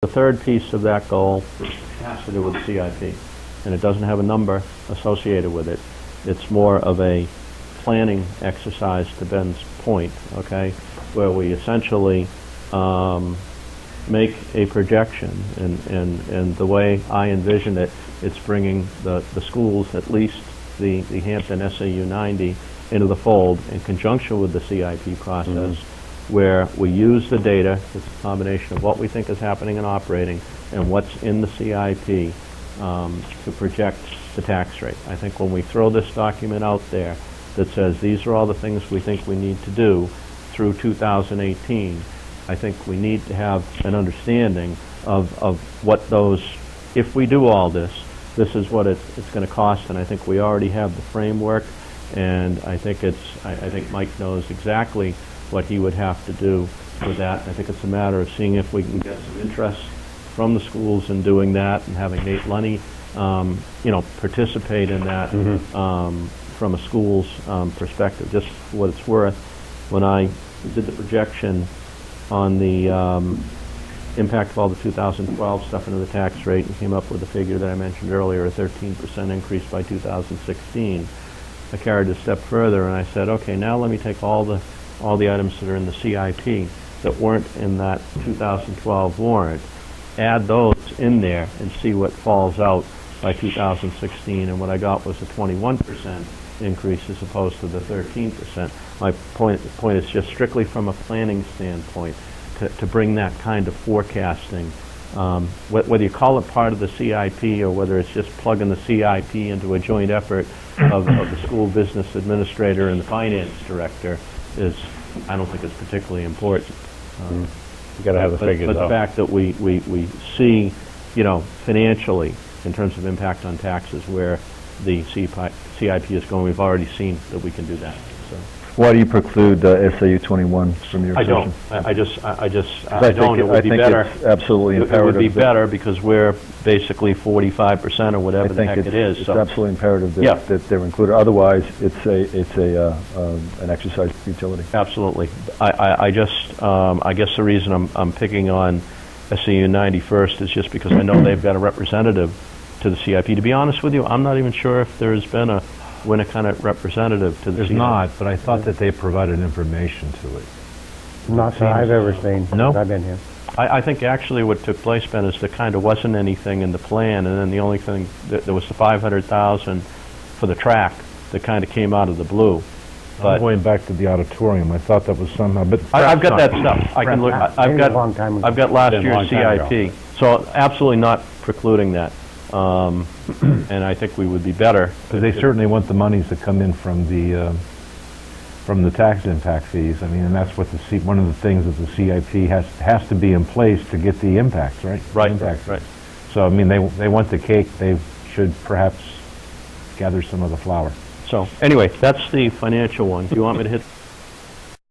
The third piece of that goal has to do with the CIP, and it doesn't have a number associated with it. It's more of a planning exercise, to Ben's point, okay, where we essentially make a projection, and the way I envision it, it's bringing the schools, at least the Hampton SAU 90, into the fold in conjunction with the CIP process, where we use the data. It's a combination of what we think is happening in operating and what's in the CIP to project the tax rate. I think when we throw this document out there that says these are all the things we think we need to do through 2018, I think we need to have an understanding of what those, if we do all this, this is what it's going to cost, and I think we already have the framework, and I think I think Mike knows exactly what he would have to do with that. I think it's a matter of seeing if we can get some interest from the schools in doing that, and having Nate Lunny, participate in that from a school's perspective. Just for what it's worth, when I did the projection on the impact of all the 2012 stuff into the tax rate and came up with the figure that I mentioned earlier, a 13% increase by 2016, I carried it a step further and I said, okay, now let me take all the items that are in the CIP that weren't in that 2012 warrant, add those in there and see what falls out by 2016, and what I got was a 21% increase as opposed to the 13%. My point is just strictly from a planning standpoint to bring that kind of forecasting, whether you call it part of the CIP or whether it's just plugging the CIP into a joint effort of the school business administrator and the finance director, is, I don't think it's particularly important. You got to have the figures. But the fact that we see, financially, in terms of impact on taxes, where the CIP is going, we've already seen that we can do that. So. Why do you preclude SAU 21 from your session? I don't. It would be better. It's absolutely imperative. It would be better because we're basically 45% or whatever the heck it is. It's absolutely imperative that they're included. Otherwise, it's an exercise of futility. Absolutely. I guess the reason I'm picking on SAU 90 first is just because I know they've got a representative to the CIP. To be honest with you, I'm not even sure if there's been a Winnicott representative to the CIP. There's not, but I thought that they provided information to it. Not that I've ever seen since I've been here. I think actually what took place, Ben, is there kind of wasn't anything in the plan, and then the only thing, there was the $500,000 for the track that kind of came out of the blue. But I'm going back to the auditorium. I thought that was somehow, but I've got that stuff. I can look. I've got last year's CIP, so absolutely not precluding that. And I think we would be better. Because they certainly want the monies that come in from the tax impact fees. I mean, and that's what one of the things that the CIP has to be in place to get the impacts, right? Right. Right. So I mean, they want the cake. They should perhaps gather some of the flour. So anyway, that's the financial one. Do you want me to hit?